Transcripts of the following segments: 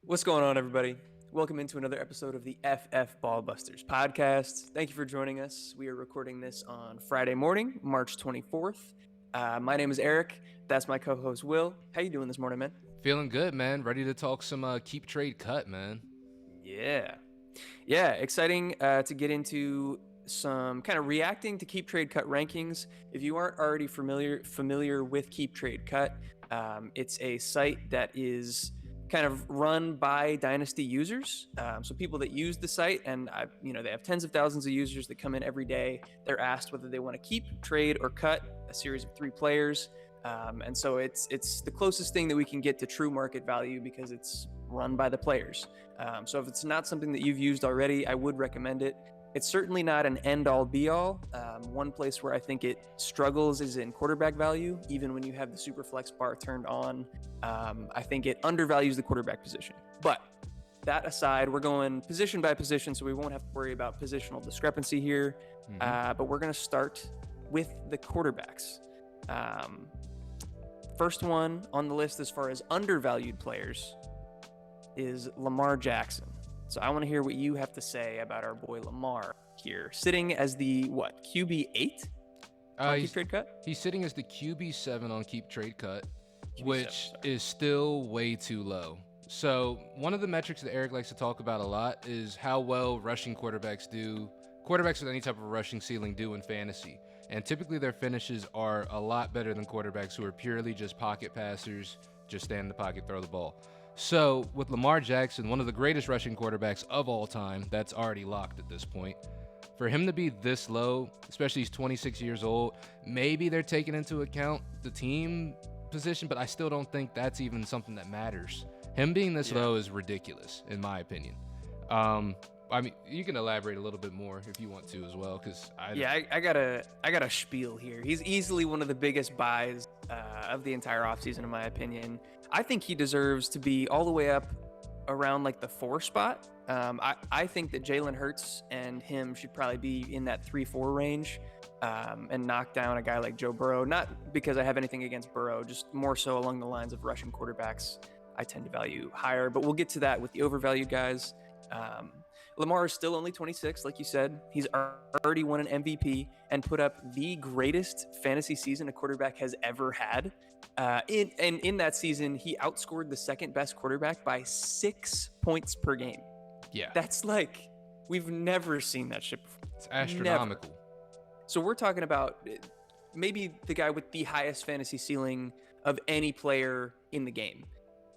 What's going on, everybody? Welcome into another episode of the FF BallBusters Podcast. Thank you for joining us. We are recording this on Friday morning, March 24th. My name is Eric. That's my co-host, Will. How you doing this morning, man? Feeling good, man. Ready to talk some KeepTradeCut, man. Yeah, exciting to get into some kind of reacting to KeepTradeCut rankings. If you aren't already familiar with KeepTradeCut, it's a site that is kind of run by Dynasty users. So people that use the site, and they have tens of thousands of users that come in every day. They're asked whether they want to keep, trade, or cut a series of 3 players. And so it's the closest thing that we can get to true market value because it's run by the players. So if it's not something that you've used already, I would recommend it. It's certainly not an end-all be-all. One place where I think it struggles is in quarterback value. Even when you have the super flex bar turned on, I think it undervalues the quarterback position. But that aside, we're going position by position, so we won't have to worry about positional discrepancy here. But we're going to start with the quarterbacks. First one on the list as far as undervalued players is Lamar Jackson. So I want to hear what you have to say about our boy Lamar here, sitting as the QB 8 on KeepTradeCut? He's sitting as the QB 7 on KeepTradeCut, which is still way too low. So one of the metrics that Eric likes to talk about a lot is how well rushing quarterbacks with any type of rushing ceiling do in fantasy. And typically their finishes are a lot better than quarterbacks who are purely just pocket passers, just stand in the pocket, throw the ball. So with Lamar Jackson, one of the greatest rushing quarterbacks of all time, that's already locked at this point. For him to be this low, especially he's 26 years old, maybe they're taking into account the team position, but I still don't think that's even something that matters. Him being this low is ridiculous, in my opinion. I mean, you can elaborate a little bit more if you want to as well, because I got a spiel here. He's easily one of the biggest buys of the entire offseason, in my opinion. I think he deserves to be all the way up around like the 4 spot. I think that Jalen Hurts and him should probably be in that 3-4 range and knock down a guy like Joe Burrow. Not because I have anything against Burrow, just more so along the lines of rushing quarterbacks I tend to value higher. But we'll get to that with the overvalued guys. Lamar is still only 26, like you said. He's already won an MVP and put up the greatest fantasy season a quarterback has ever had. In that season, he outscored the second best quarterback by 6 points per game. Yeah. That's like, we've never seen that shit before. It's astronomical. Never. So we're talking about maybe the guy with the highest fantasy ceiling of any player in the game.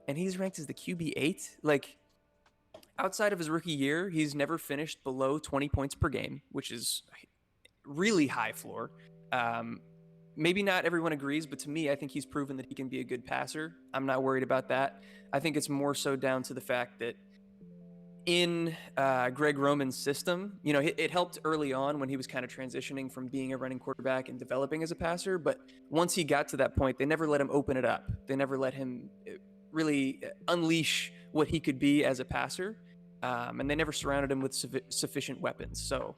And he's ranked as the QB 8. Like, outside of his rookie year, he's never finished below 20 points per game, which is really high floor. Maybe not everyone agrees, but to me, I think he's proven that he can be a good passer. I'm not worried about that. I think it's more so down to the fact that in Greg Roman's system, it helped early on when he was kind of transitioning from being a running quarterback and developing as a passer. But once he got to that point, they never let him open it up. They never let him really unleash what he could be as a passer. And they never surrounded him with sufficient weapons. So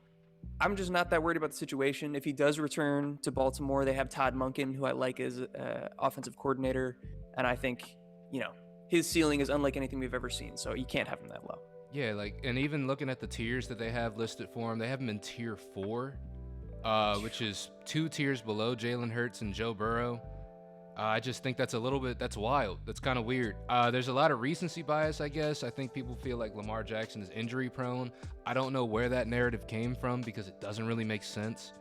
I'm just not that worried about the situation. If he does return to Baltimore, they have Todd Monken, who I like as offensive coordinator. And I think, his ceiling is unlike anything we've ever seen. So you can't have him that low. Yeah, and even looking at the tiers that they have listed for him, they have him in tier 4, which is 2 tiers below Jalen Hurts and Joe Burrow. I just think that's wild. That's kind of weird. There's a lot of recency bias, I guess. I think people feel like Lamar Jackson is injury prone. I don't know where that narrative came from because it doesn't really make sense.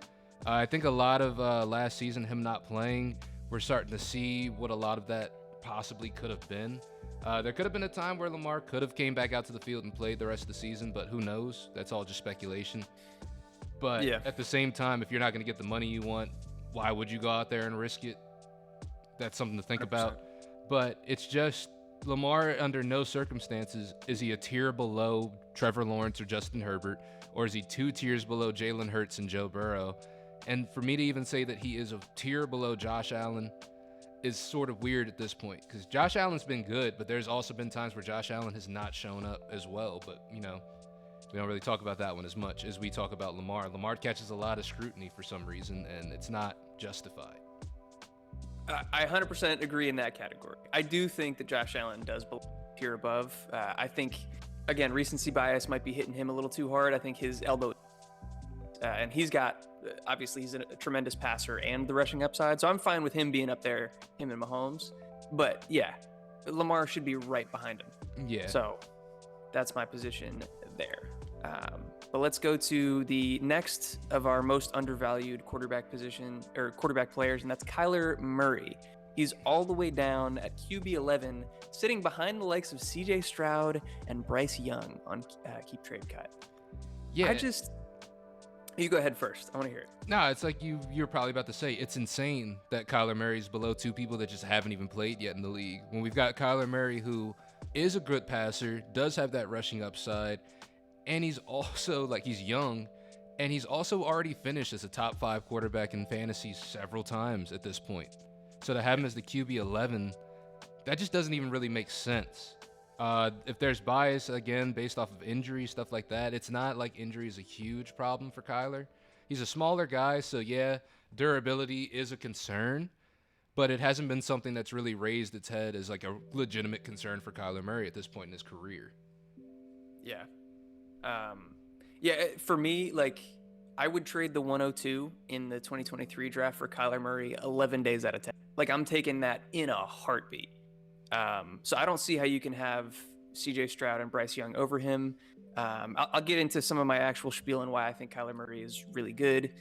I think a lot of last season, him not playing, we're starting to see what a lot of that possibly could have been. There could have been a time where Lamar could have came back out to the field and played the rest of the season, but who knows? That's all just speculation. But at the same time, if you're not going to get the money you want, why would you go out there and risk it? That's something to think 100%. About. But it's just Lamar, under no circumstances is he a tier below Trevor Lawrence or Justin Herbert, or is he 2 tiers below Jalen Hurts and Joe Burrow? And for me to even say that he is a tier below Josh Allen is sort of weird at this point, because Josh Allen's been good, but there's also been times where Josh Allen has not shown up as well. But we don't really talk about that one as much as we talk about Lamar. Lamar catches a lot of scrutiny for some reason, and it's not justified. I 100% agree in that category. I do think that Josh Allen does belong tier above. I think, again, recency bias might be hitting him a little too hard. I think his elbow, and he's got, obviously, he's a tremendous passer and the rushing upside. So I'm fine with him being up there, him and Mahomes. But yeah, Lamar should be right behind him. Yeah. So that's my position there. But let's go to the next of our most undervalued quarterback position or quarterback players, and that's Kyler Murray. He's all the way down at QB 11, sitting behind the likes of CJ Stroud and Bryce Young on KeepTradeCut. Yeah. You go ahead first. I want to hear it. No, it's like you're probably about to say, it's insane that Kyler Murray's below two people that just haven't even played yet in the league. When we've got Kyler Murray, who is a good passer, does have that rushing upside, and he's also, like, he's young, and he's also already finished as a top 5 quarterback in fantasy several times at this point. So to have him as the QB 11, that just doesn't even really make sense. If there's bias, again, based off of injury, stuff like that, it's not like injury is a huge problem for Kyler. He's a smaller guy, so yeah, durability is a concern, but it hasn't been something that's really raised its head as like a legitimate concern for Kyler Murray at this point in his career. Yeah. For me, like, I would trade the 102 in the 2023 draft for Kyler Murray 11 days out of 10. Like, I'm taking that in a heartbeat. So I don't see how you can have CJ Stroud and Bryce Young over him. I'll get into some of my actual spiel and why I think Kyler Murray is really good.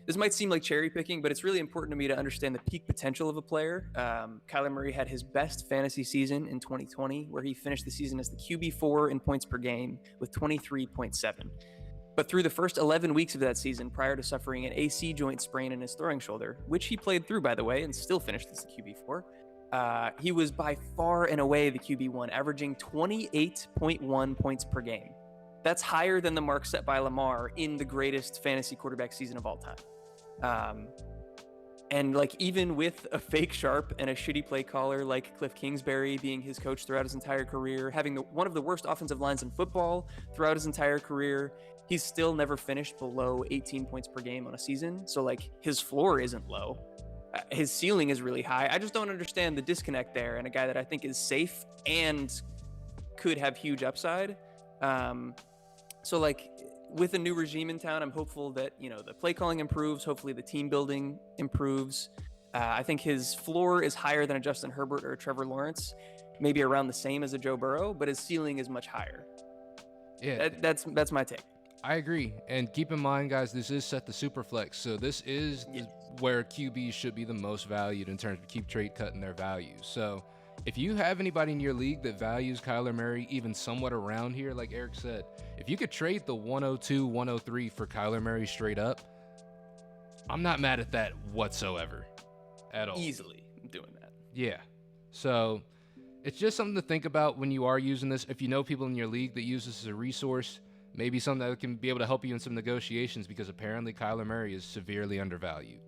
This might seem like cherry picking, but it's really important to me to understand the peak potential of a player. Kyler Murray had his best fantasy season in 2020, where he finished the season as the QB4 in points per game with 23.7. But through the first 11 weeks of that season, prior to suffering an AC joint sprain in his throwing shoulder, which he played through, by the way, and still finished as the QB4, he was by far and away the QB1, averaging 28.1 points per game. That's higher than the mark set by Lamar in the greatest fantasy quarterback season of all time. And like, even with a fake sharp and a shitty play caller like Cliff Kingsbury being his coach throughout his entire career, having one of the worst offensive lines in football throughout his entire career, he's still never finished below 18 points per game on a season. So like, his floor isn't low. His ceiling is really high. I just don't understand the disconnect there. And a guy that I think is safe and could have huge upside. So like, with a new regime in town, I'm hopeful that, the play calling improves. Hopefully the team building improves. I think his floor is higher than a Justin Herbert or a Trevor Lawrence, maybe around the same as a Joe Burrow, but his ceiling is much higher. Yeah, that's my take. I agree. And keep in mind, guys, this is set to Superflex, so this is where QBs should be the most valued in terms of KeepTradeCut and their value. So if you have anybody in your league that values Kyler Murray even somewhat around here, like Eric said, if you could trade the 102, 103 for Kyler Murray straight up, I'm not mad at that whatsoever at all. Easily doing that. Yeah. So it's just something to think about when you are using this. If you know people in your league that use this as a resource, maybe something that can be able to help you in some negotiations, because apparently Kyler Murray is severely undervalued.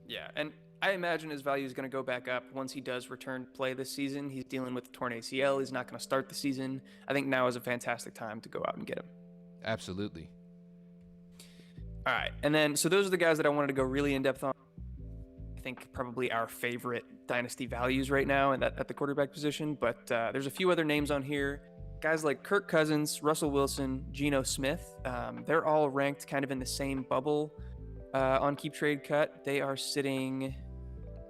Yeah, and I imagine his value is going to go back up once he does return to play this season. He's dealing with a torn ACL. He's not going to start the season. I think now is a fantastic time to go out and get him. Absolutely. All right, and then, so those are the guys that I wanted to go really in-depth on. I think probably our favorite Dynasty values right now and at the quarterback position, but there's a few other names on here. Guys like Kirk Cousins, Russell Wilson, Geno Smith, they're all ranked kind of in the same bubble on KeepTradeCut. They are sitting...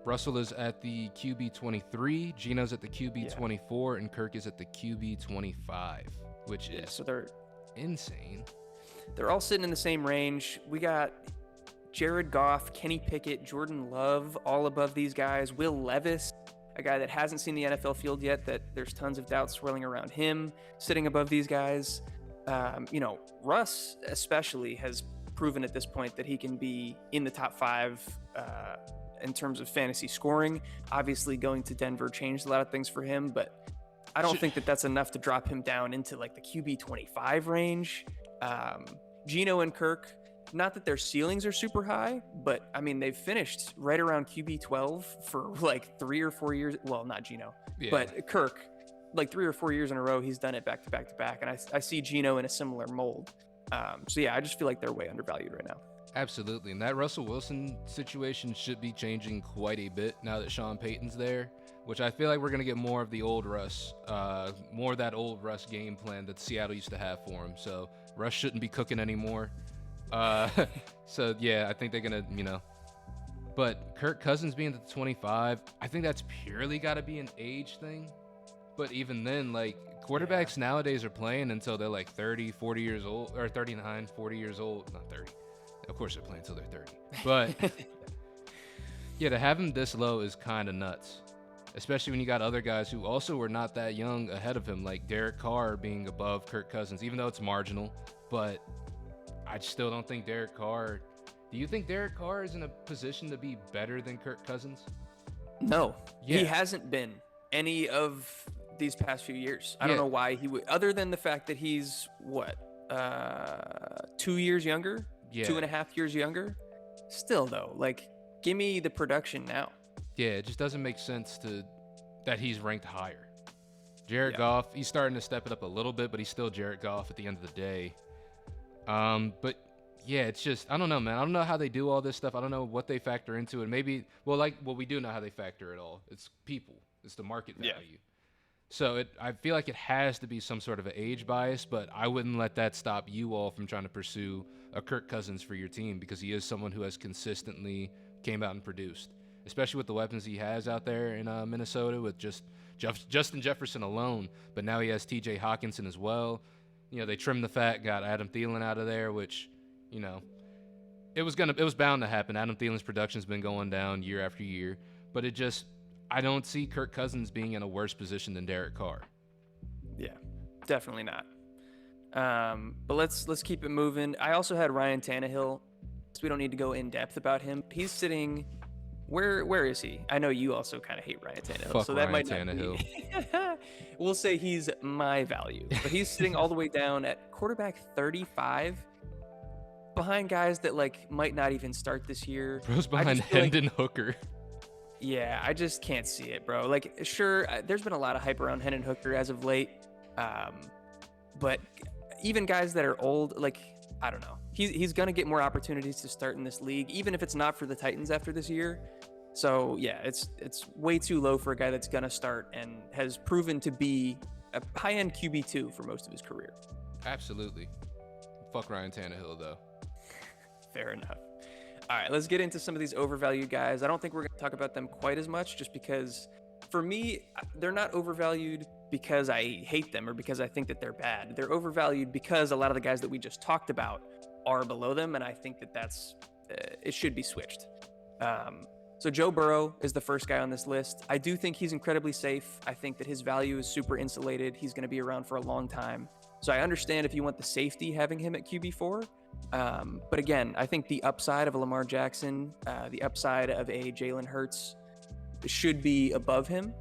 Russell is at the QB 23, Geno's at the QB 24, and Kirk is at the QB 25, which is so they're insane. They're all sitting in the same range. We got Jared Goff, Kenny Pickett, Jordan Love, all above these guys. Will Levis, a guy that hasn't seen the NFL field yet, that there's tons of doubt swirling around him, sitting above these guys. Russ especially has proven at this point that he can be in the top 5 in terms of fantasy scoring. Obviously, going to Denver changed a lot of things for him, but I don't think that that's enough to drop him down into like the QB 25 range. Geno and Kirk, not that their ceilings are super high, but I mean, they've finished right around QB 12 for like 3 or 4 years. Well, not Geno, but Kirk, like 3 or 4 years in a row, he's done it back to back to back. And I see Geno in a similar mold. So yeah, I just feel like they're way undervalued right now. Absolutely. And that Russell Wilson situation should be changing quite a bit now that Sean Payton's there. which I feel like we're going to get more of the old Russ, more of that old Russ game plan that Seattle used to have for him. So Russ shouldn't be cooking anymore. So, yeah, I think they're going to, But Kirk Cousins being at the 25, I think that's purely got to be an age thing. But even then, like, quarterbacks nowadays are playing until they're like 30, 40 years old, or 39, 40 years old. Not 30. Of course they're playing until they're 30. But, yeah, to have him this low is kind of nuts. Especially when you got other guys who also were not that young ahead of him, like Derek Carr being above Kirk Cousins, even though it's marginal. But I still don't think Derek Carr... Do you think Derek Carr is in a position to be better than Kirk Cousins? No. Yeah. He hasn't been any of these past few years. I don't know why he would, other than the fact that he's, 2 years younger? Yeah. 2.5 years younger? Still, though, like, give me the production now. Yeah, it just doesn't make sense that he's ranked higher. Jared Goff, he's starting to step it up a little bit, but he's still Jared Goff at the end of the day. But yeah, it's just, I don't know, man. I don't know how they do all this stuff. I don't know what they factor into it. Maybe, we do know how they factor it all. It's people. It's the market value. Yeah. So I feel like it has to be some sort of an age bias, but I wouldn't let that stop you all from trying to pursue a Kirk Cousins for your team, because he is someone who has consistently came out and produced, especially with the weapons he has out there in Minnesota with just Justin Jefferson alone. But now he has TJ Hawkinson as well. They trimmed the fat, got Adam Thielen out of there, which, it was bound to happen. Adam Thielen's production's been going down year after year, but I don't see Kirk Cousins being in a worse position than Derek Carr. Yeah, definitely not. But let's keep it moving. I also had Ryan Tannehill. So we don't need to go in depth about him. He's sitting. Where is he? I know you also kind of hate Ryan Tannehill, Fuck so that Ryan might Tannehill. Not be. We'll say he's my value, but he's sitting all the way down at quarterback 35, behind guys that might not even start this year. Bro's behind Hendon Hooker. Yeah, I just can't see it, bro. Sure, there's been a lot of hype around Hendon Hooker as of late, but even guys that are old, I don't know. He's going to get more opportunities to start in this league, even if it's not for the Titans after this year. So, yeah, it's way too low for a guy that's going to start and has proven to be a high-end QB2 for most of his career. Absolutely. Fuck Ryan Tannehill, though. Fair enough. All right, let's get into some of these overvalued guys. I don't think we're going to talk about them quite as much, just because, for me, they're not overvalued because I hate them or because I think that they're bad. They're overvalued because a lot of the guys that we just talked about are below them, and I think that's it should be switched. So Joe Burrow is the first guy on this list. I do think he's incredibly safe. I think that his value is super insulated. He's going to be around for a long time. So I understand if you want the safety having him at QB4. But again, I think the upside of a Lamar Jackson, the upside of a Jalen Hurts should be above him.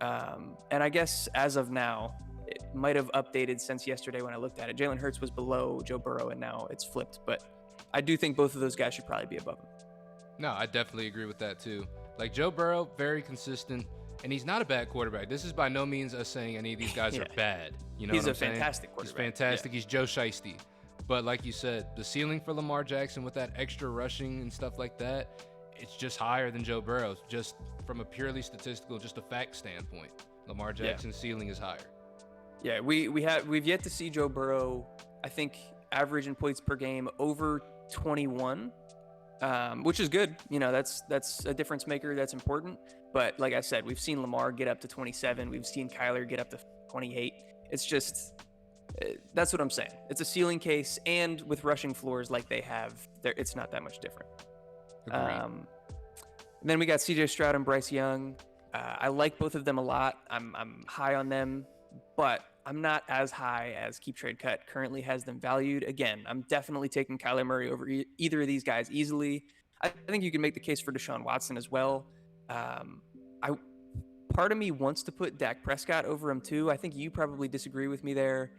And I guess as of now, it might have updated since yesterday when I looked at it. Jalen Hurts was below Joe Burrow, and now it's flipped. But I do think both of those guys should probably be above him. No, I definitely agree with that too. Joe Burrow, very consistent, and he's not a bad quarterback. This is by no means us saying any of these guys are bad. He's a fantastic quarterback. He's fantastic. Yeah. He's Joe Shiesty. But like you said, the ceiling for Lamar Jackson with that extra rushing and stuff like that, it's just higher than Joe Burrow. Just from a purely statistical, just a fact standpoint, Lamar Jackson's ceiling is higher. Yeah, we've yet to see Joe Burrow, I think, average in points per game over 21. Which is good. That's a difference maker. That's important. But like I said, we've seen Lamar get up to 27. We've seen Kyler get up to 28. It's just, that's what I'm saying. It's a ceiling case, and with rushing floors like they have, it's not that much different. Then we got CJ Stroud and Bryce Young. I like both of them a lot. I'm high on them, but I'm not as high as KeepTradeCut currently has them valued. Again, I'm definitely taking Kyler Murray over either of these guys easily. I think you can make the case for Deshaun Watson as well. Part of me wants to put Dak Prescott over him too. I think you probably disagree with me there.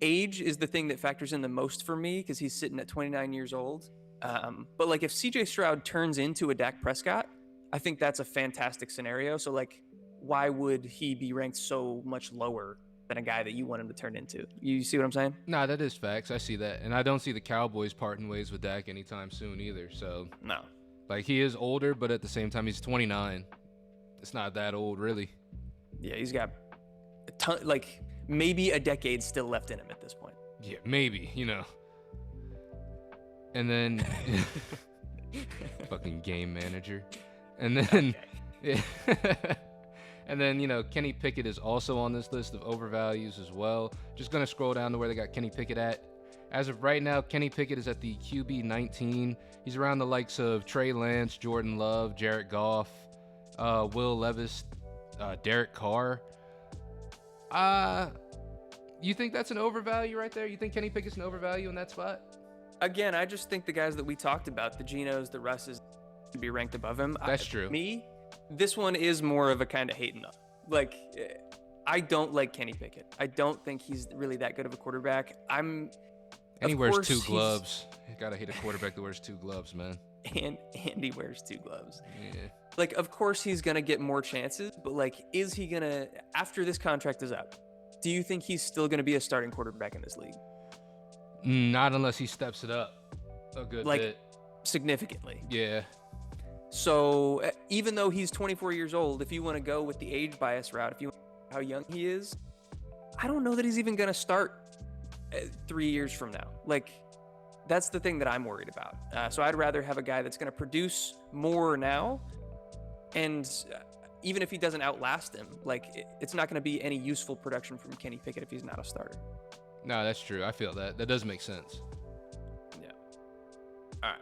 Age is the thing that factors in the most for me because he's sitting at 29 years old. But if CJ Stroud turns into a Dak Prescott, I think that's a fantastic scenario. So why would he be ranked so much lower than a guy that you want him to turn into? You see what I'm saying? Nah, that is facts. I see that. And I don't see the Cowboys parting ways with Dak anytime soon either. So no. He is older, but at the same time, he's 29. It's not that old, really. Yeah, he's got a ton, like maybe a decade still left in him at this point. Yeah, maybe, And then fucking game manager. And then Okay. and then, Kenny Pickett is also on this list of overvalues as well. Just going to scroll down to where they got Kenny Pickett at. As of right now, Kenny Pickett is at the QB 19. He's around the likes of Trey Lance, Jordan Love, Jared Goff, Will Levis, Derek Carr. You think that's an overvalue right there? You think Kenny Pickett's an overvalue in that spot? Again, I just think the guys that we talked about, the Genos, the Russes, should be ranked above him. That's true. This one is more of a kind of hating up. Like, I don't like Kenny Pickett. I don't think he's really that good of a quarterback. And he wears 2 gloves. You gotta hate a quarterback that wears 2 gloves, man. And he wears 2 gloves. Yeah. Like, of course he's gonna get more chances, but like, is he gonna, after this contract is up, do you think he's still gonna be a starting quarterback in this league? Not unless he steps it up a good bit. Significantly. Yeah. So even though he's 24 years old, if you want to go with the age bias route, if you want how young he is, I don't know that he's even going to start 3 years from now. Like, that's the thing that I'm worried about. So I'd rather have a guy that's going to produce more now, and even if he doesn't outlast him, like, it's not going to be any useful production from Kenny Pickett if he's not a starter. No, that's true. I feel that. That does make sense. Yeah. All right.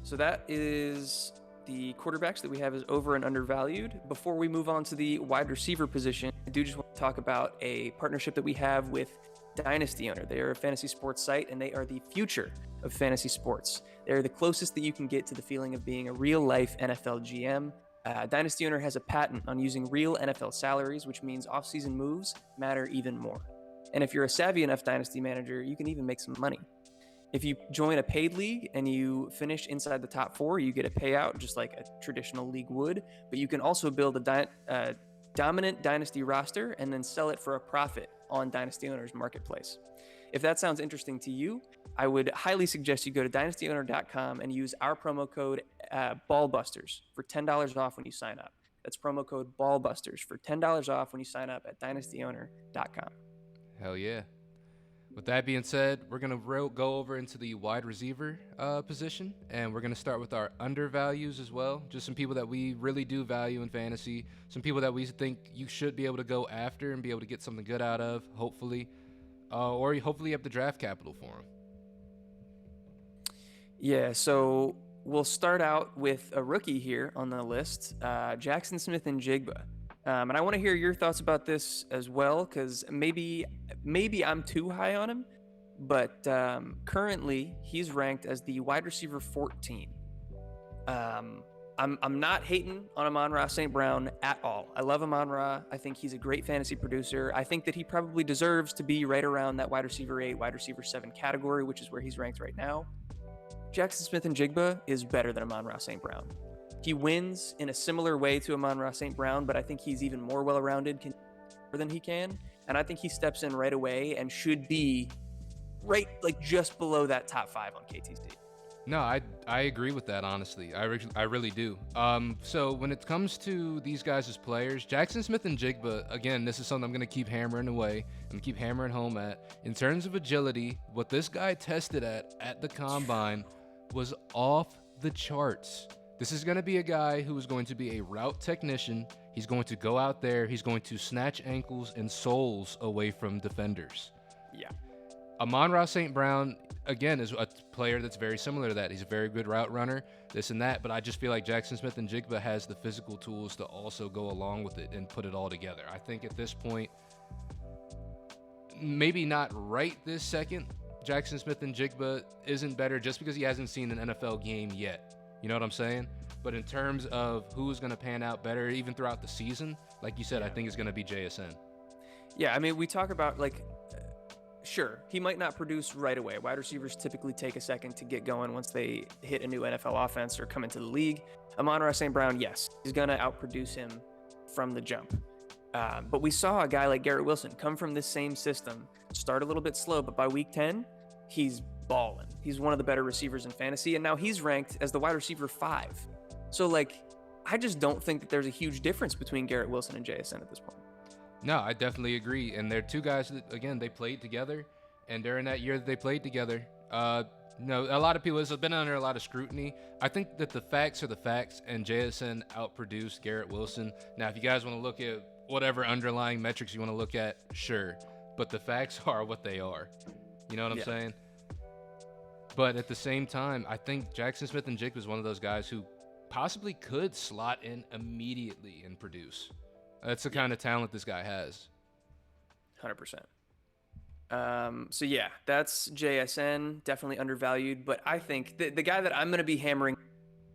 So that is the quarterbacks that we have as over and undervalued. Before we move on to the wide receiver position, I do just want to talk about a partnership that we have with Dynasty Owner. They are a fantasy sports site, and they are the future of fantasy sports. They're the closest that you can get to the feeling of being a real-life NFL GM. Dynasty Owner has a patent on using real NFL salaries, which means off-season moves matter even more. And if you're a savvy enough Dynasty manager, you can even make some money. If you join a paid league and you finish inside the top 4, you get a payout just like a traditional league would, but you can also build a dominant Dynasty roster and then sell it for a profit on Dynasty Owner's marketplace. If that sounds interesting to you, I would highly suggest you go to dynastyowner.com and use our promo code BallBusters for $10 off when you sign up. That's promo code BallBusters for $10 off when you sign up at dynastyowner.com. Hell yeah. With that being said, we're going to go over into the wide receiver position, and we're going to start with our undervalues as well. Just some people that we really do value in fantasy, some people that we think you should be able to go after and be able to get something good out of, hopefully. Or hopefully you have the draft capital for them. Yeah, so we'll start out with a rookie here on the list, Jackson Smith and Jigba. And I want to hear your thoughts about this as well, because maybe I'm too high on him, but currently he's ranked as the wide receiver 14. I'm not hating on Amon-Ra St. Brown at all. I love Amon-Ra. I think he's a great fantasy producer. I think that he probably deserves to be right around that wide receiver 8, wide receiver 7 category, which is where he's ranked right now. Jackson Smith and Jigba is better than Amon-Ra St. Brown. He wins in a similar way to Amon-Ra St. Brown, but I think he's even more well-rounded than he can. And I think he steps in right away and should be right, like, just below that top 5 on KTC. No, I agree with that, honestly. I really do. So when it comes to these guys as players, Jackson Smith and Jigba, again, this is something I'm going to keep hammering away and keep hammering home at. In terms of agility, what this guy tested at the combine was off the charts. This is going to be a guy who is going to be a route technician. He's going to go out there. He's going to snatch ankles and soles away from defenders. Yeah. Amon-Ra St. Brown, again, is a player that's very similar to that. He's a very good route runner, this and that, but I just feel like Jackson Smith and Jigba has the physical tools to also go along with it and put it all together. I think at this point, maybe not right this second, Jackson Smith and Jigba isn't better just because he hasn't seen an NFL game yet. You know what I'm saying? But in terms of who's going to pan out better, even throughout the season, like you said, I think it's going to be JSN. Yeah, I mean, we talk about, like, sure, he might not produce right away. Wide receivers typically take a second to get going once they hit a new NFL offense or come into the league. Amon-Ra St. Brown, yes, he's going to outproduce him from the jump. But we saw a guy like Garrett Wilson come from this same system, start a little bit slow, but by week 10, he's balling. He's one of the better receivers in fantasy, and now he's ranked as the wide receiver 5. So, like, I just don't think that there's a huge difference between Garrett Wilson and JSN at this point. No, I definitely agree. And they're two guys that, again, they played together. And during that year that they played together, a lot of people, this has been under a lot of scrutiny. I think that the facts are the facts, and JSN outproduced Garrett Wilson. Now, if you guys want to look at whatever underlying metrics you want to look at, sure. But the facts are what they are. You know what I'm saying? But at the same time, I think Jackson Smith-Njigba was one of those guys who possibly could slot in immediately and produce. That's the kind of talent this guy has. 100%. So yeah, that's JSN, definitely undervalued. But I think the guy that I'm going to be hammering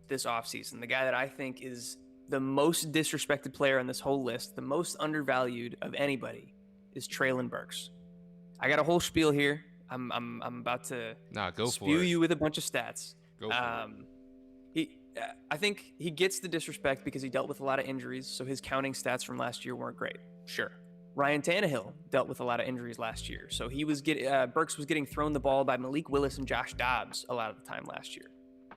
this offseason, the guy that I think is the most disrespected player on this whole list, the most undervalued of anybody, is Treylon Burks. I got a whole spiel here. I'm about to spew you with a bunch of stats. Go for it. I think he gets the disrespect because he dealt with a lot of injuries, so his counting stats from last year weren't great. Sure. Ryan Tannehill dealt with a lot of injuries last year, so Burks was getting thrown the ball by Malik Willis and Josh Dobbs a lot of the time last year.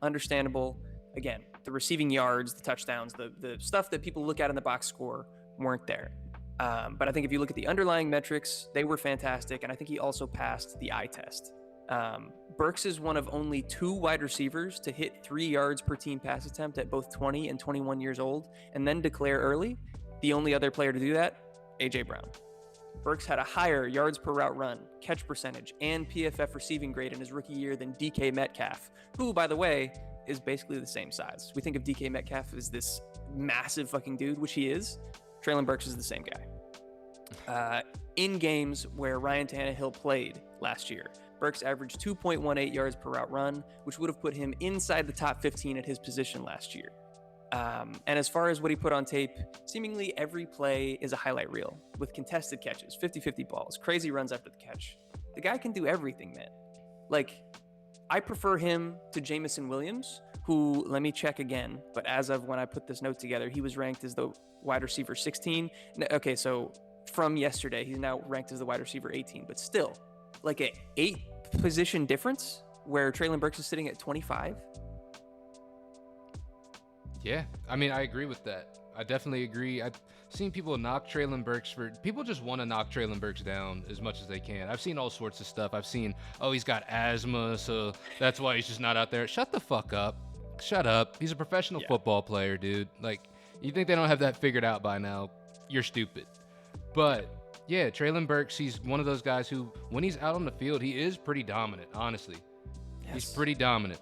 Understandable. Again, the receiving yards, the touchdowns, the stuff that people look at in the box score weren't there. But I think if you look at the underlying metrics, they were fantastic, and I think he also passed the eye test. Burks is one of only 2 wide receivers to hit 3 yards per team pass attempt at both 20 and 21 years old, and then declare early. The only other player to do that, A.J. Brown. Burks had a higher yards per route run, catch percentage, and PFF receiving grade in his rookie year than DK Metcalf, who, by the way, is basically the same size. We think of DK Metcalf as this massive fucking dude, which he is. Treylon Burks is the same guy. In games where Ryan Tannehill played last year, Burks averaged 2.18 yards per route run, which would have put him inside the top 15 at his position last year. And as far as what he put on tape, seemingly every play is a highlight reel with contested catches, 50-50 balls, crazy runs after the catch. The guy can do everything, man. Like, I prefer him to Jamison Williams, who, let me check again, but as of when I put this note together, he was ranked as the wide receiver 16. Okay, so from yesterday, he's now ranked as the wide receiver 18, but still, like a 8 position difference where Treylon Burks is sitting at 25. Yeah, I mean, I agree with that. I definitely agree. I've seen people knock Treylon Burks people just want to knock Treylon Burks down as much as they can. I've seen all sorts of stuff. I've seen, he's got asthma, so that's why he's just not out there. Shut the fuck up. Shut up. He's a professional football player, dude. Like, you think they don't have that figured out by now? You're stupid. But yeah, Treylon Burks, he's one of those guys who, when he's out on the field, he is pretty dominant, honestly. Yes. He's pretty dominant.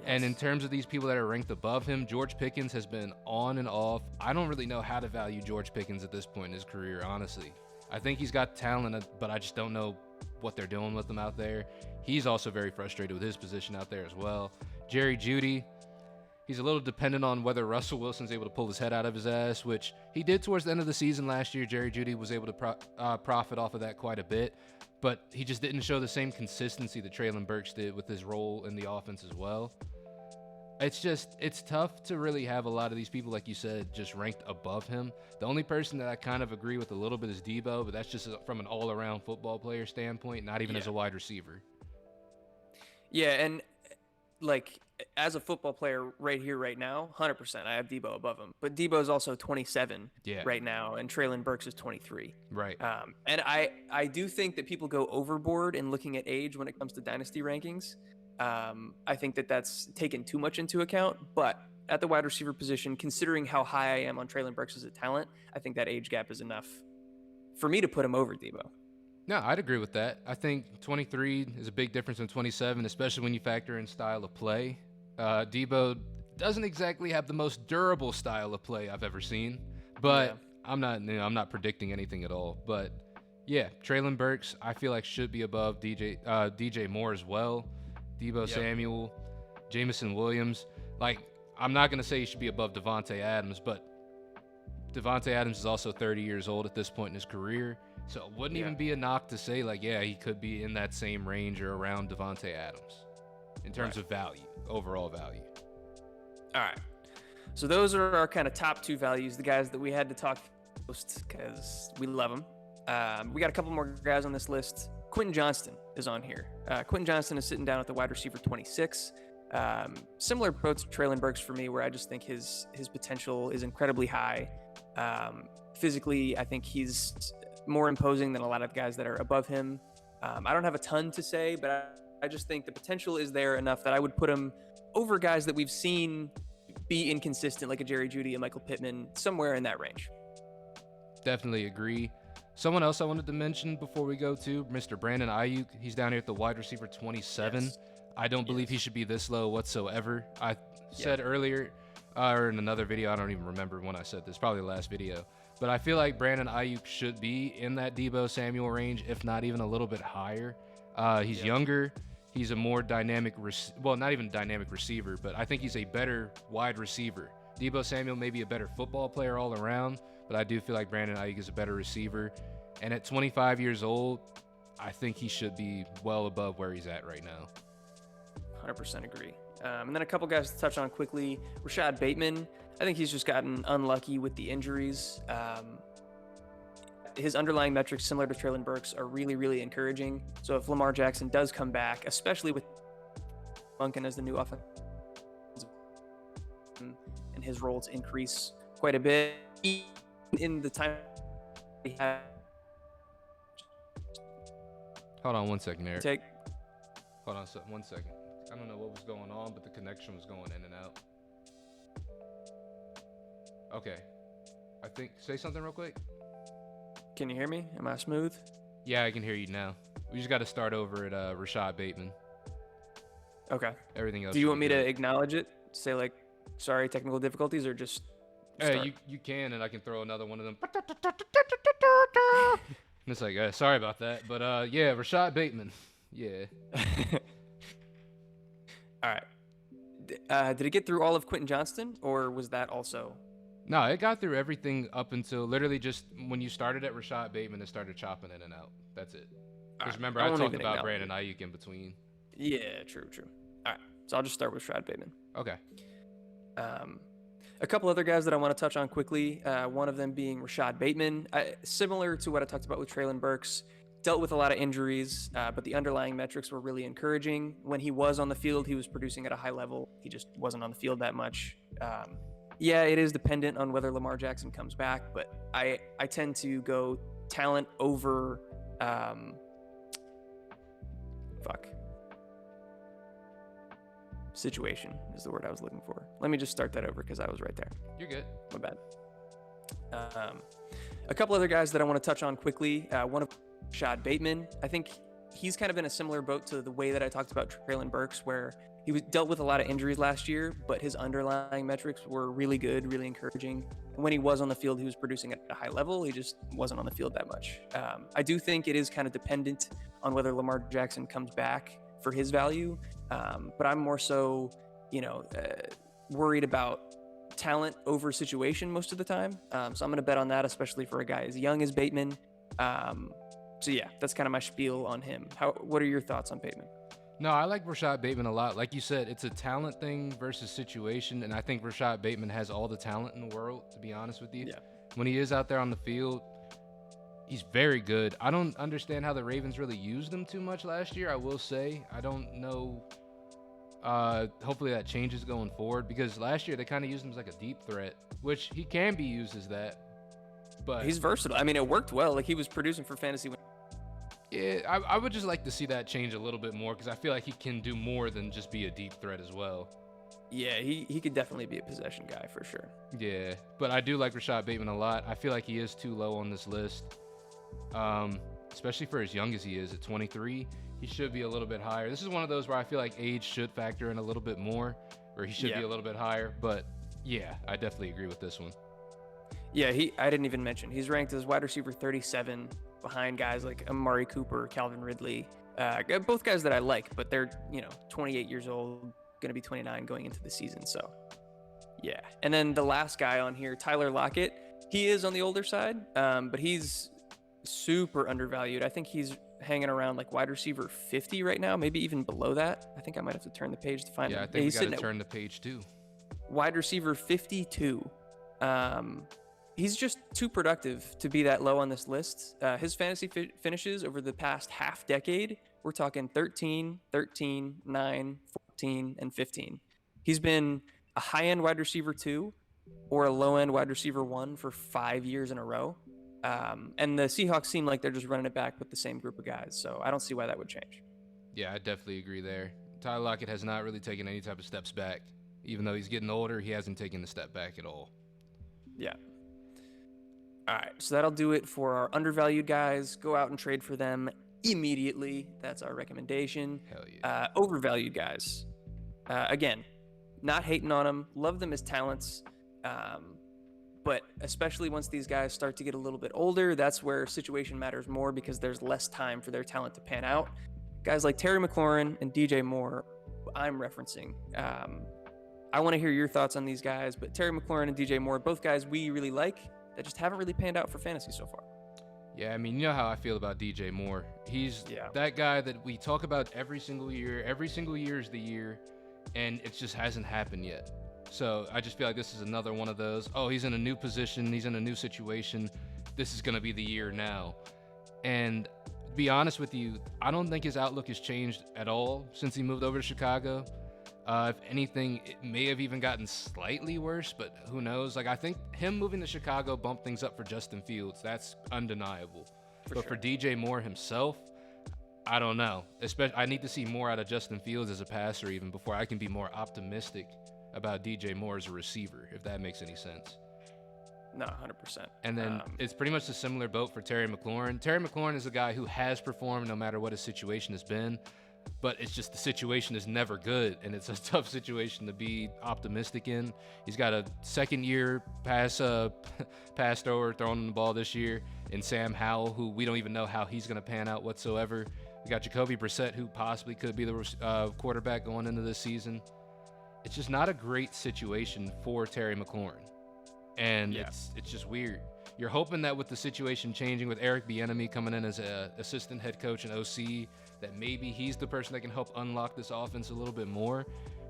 And in terms of these people that are ranked above him, George Pickens has been on and off. I don't really know how to value George Pickens at this point in his career, honestly. I think he's got talent, but I just don't know what they're doing with him out there. He's also very frustrated with his position out there as well. Jerry Jeudy, he's a little dependent on whether Russell Wilson's able to pull his head out of his ass, which he did towards the end of the season last year. Jerry Jeudy was able to profit off of that quite a bit, but he just didn't show the same consistency that Treylon Burks did with his role in the offense as well. It's tough to really have a lot of these people, like you said, just ranked above him. The only person that I kind of agree with a little bit is Debo, but that's just from an all-around football player standpoint, not even as a wide receiver. Yeah, and like as a football player right here, right now, 100%, I have Debo above him. But Debo is also 27 right now, and Treylon Burks is 23. Right. And I do think that people go overboard in looking at age when it comes to dynasty rankings. I think that that's taken too much into account, but at the wide receiver position, considering how high I am on Treylon Burks as a talent, I think that age gap is enough for me to put him over Debo. No, I'd agree with that. I think 23 is a big difference from 27, especially when you factor in style of play. Debo doesn't exactly have the most durable style of play I've ever seen, but I'm not predicting anything at all. But yeah, Treylon Burks, I feel like should be above DJ Moore as well. Debo Samuel, Jamison Williams. Like, I'm not going to say he should be above Devontae Adams, but Devontae Adams is also 30 years old at this point in his career. So it wouldn't even be a knock to say, like, he could be in that same range or around Devontae Adams in terms of value, overall value. All right. So those are our kind of top 2 values, the guys that we had to talk most because we love them. We got a couple more guys on this list. Quentin Johnston is on here. Quentin Johnston is sitting down at the wide receiver 26. Similar boat to Traylon Burks for me, where I just think his potential is incredibly high. Physically, I think he's more imposing than a lot of guys that are above him. I don't have a ton to say, but I just think the potential is there enough that I would put him over guys that we've seen be inconsistent, like a Jerry Jeudy, a Michael Pittman, somewhere in that range. Definitely agree. Someone else I wanted to mention before we go to Mr. Brandon Ayuk. He's down here at the wide receiver 27. Yes. I don't believe he should be this low whatsoever. I said earlier, or in another video, I don't even remember when I said this, probably the last video, but I feel like Brandon Ayuk should be in that Deebo Samuel range, if not even a little bit higher. He's younger. He's a more dynamic, not even dynamic receiver, but I think he's a better wide receiver. Deebo Samuel may be a better football player all around, but I do feel like Brandon Ayuk is a better receiver. And at 25 years old, I think he should be well above where he's at right now. 100% agree. And then a couple guys to touch on quickly. Rashad Bateman, I think he's just gotten unlucky with the injuries. His underlying metrics, similar to Traylon Burks, are really, really encouraging. So if Lamar Jackson does come back, especially with Munkin as the new offense, and his roles increase quite a bit in the time he had. Hold on 1 second, Eric. Hold on 1 second. I don't know what was going on, but the connection was going in and out. Okay. I think, say something real quick. Can you hear me? Am I smooth? Yeah, I can hear you now. We just got to start over at Rashad Bateman. Okay. Everything else. Do you want me to acknowledge it? Say like, sorry, technical difficulties, or just start? Hey, you can, and I can throw another one of them. And it's like, sorry about that. But yeah, Rashad Bateman. Yeah. All right. Did it get through all of Quentin Johnston, or was that also? No, it got through everything up until literally just when you started at Rashad Bateman, it started chopping in and out. That's it. Because remember, I talked about Brandon Ayuk in between. Yeah, true. All right, so I'll just start with Rashad Bateman. Okay. A couple other guys that I want to touch on quickly, one of them being Rashad Bateman. Similar to what I talked about with Traylon Burks, dealt with a lot of injuries, but the underlying metrics were really encouraging. When he was on the field, he was producing at a high level. He just wasn't on the field that much. Yeah, it is dependent on whether Lamar Jackson comes back, but I tend to go talent over situation is the word I was looking for. Let me just start that over because I was right there. You're good. My bad. A couple other guys that I want to touch on quickly. One of Rashad Bateman. I think he's kind of in a similar boat to the way that I talked about Traylon Burks, where he dealt with a lot of injuries last year, but his underlying metrics were really good, really encouraging. And when he was on the field, he was producing at a high level. He just wasn't on the field that much. I do think it is kind of dependent on whether Lamar Jackson comes back for his value. But I'm more so, worried about talent over situation most of the time. So I'm going to bet on that, especially for a guy as young as Bateman. So yeah, that's kind of my spiel on him. What are your thoughts on Bateman? No, I like Rashad Bateman a lot. Like you said, it's a talent thing versus situation, and I think Rashad Bateman has all the talent in the world, to be honest with you. Yeah. When he is out there on the field, he's very good. I don't understand how the Ravens really used him too much last year, I will say. I don't know. Hopefully that changes going forward, because last year they kind of used him as like a deep threat, which he can be used as that. But he's versatile. I mean, it worked well. Like, he was producing for fantasy. Yeah, I would just like to see that change a little bit more, because I feel like he can do more than just be a deep threat as well. Yeah, he could definitely be a possession guy for sure. Yeah, but I do like Rashad Bateman a lot. I feel like he is too low on this list, especially for as young as he is at 23. He should be a little bit higher. This is one of those where I feel like age should factor in a little bit more, or he should be a little bit higher. But yeah, I definitely agree with this one. Yeah, I didn't even mention he's ranked as wide receiver 37 behind guys like Amari Cooper, Calvin Ridley, both guys that I like, but they're 28 years old, going to be 29 going into the season. So yeah, and then the last guy on here, Tyler Lockett, he is on the older side, but he's super undervalued. I think he's hanging around like wide receiver 50 right now, maybe even below that. I think I might have to turn the page to find him. Yeah, I think we got to turn the page too. Wide receiver 52. He's just too productive to be that low on this list. His fantasy finishes over the past half decade, we're talking 13, 13, 9, 14 and 15. He's been a high-end wide receiver 2 or a low-end wide receiver 1 for 5 years in a row. And the Seahawks seem like they're just running it back with the same group of guys. So I don't see why that would change. Yeah, I definitely agree there. Tyler Lockett has not really taken any type of steps back. Even though he's getting older, he hasn't taken a step back at all. Yeah. All right, so that'll do it for our undervalued guys. Go out and trade for them immediately. That's our recommendation. Hell yeah. Overvalued guys. Again, not hating on them. Love them as talents. But especially once these guys start to get a little bit older, that's where situation matters more because there's less time for their talent to pan out. Guys like Terry McLaurin and DJ Moore, I'm referencing. I want to hear your thoughts on these guys, but Terry McLaurin and DJ Moore, both guys we really like that just haven't really panned out for fantasy so far. Yeah, I mean, you know how I feel about DJ Moore. He's that guy that we talk about every single year. Every single year is the year, and it just hasn't happened yet. So I just feel like this is another one of those, oh, he's in a new position, he's in a new situation, this is going to be the year now. And to be honest with you, I don't think his outlook has changed at all since he moved over to Chicago. If anything, it may have even gotten slightly worse, but who knows? Like, I think him moving to Chicago bumped things up for Justin Fields. That's undeniable. For DJ Moore himself, I don't know. I need to see more out of Justin Fields as a passer even before I can be more optimistic about DJ Moore as a receiver, if that makes any sense. No, 100%. And then it's pretty much a similar boat for Terry McLaurin. Terry McLaurin is a guy who has performed no matter what his situation has been. But it's just the situation is never good, and it's a tough situation to be optimistic in. He's got a second-year pass thrower throwing the ball this year in Sam Howell, who we don't even know how he's going to pan out whatsoever. We got Jacoby Brissett, who possibly could be the quarterback going into this season. It's just not a great situation for Terry McLaurin, and it's just weird. You're hoping that with the situation changing with Eric Bieniemy coming in as an assistant head coach and OC, that maybe he's the person that can help unlock this offense a little bit more.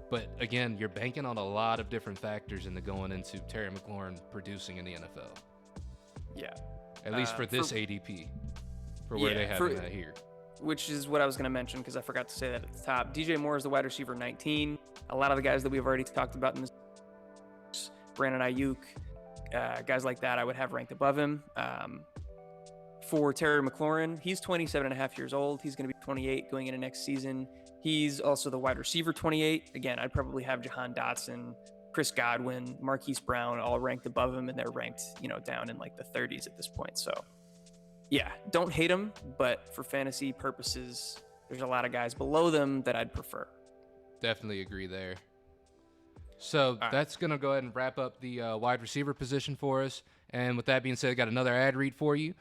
But again, you're banking on a lot of different factors into going into Terry McLaurin producing in the NFL. Yeah. At least for this ADP, for where they have him at here. Which is what I was going to mention because I forgot to say that at the top. DJ Moore is the wide receiver 19. A lot of the guys that we've already talked about in this, Brandon Ayuk, guys like that I would have ranked above him. For Terry McLaurin, he's 27 and a half years old. He's going to be 28 going into next season. He's also the wide receiver 28. Again, I'd probably have Jahan Dotson, Chris Godwin, Marquise Brown all ranked above him, and they're ranked, down in like the 30s at this point. So yeah, don't hate him, but for fantasy purposes, there's a lot of guys below them that I'd prefer. Definitely agree there. So that's going to go ahead and wrap up the wide receiver position for us. And with that being said, I got another ad read for you.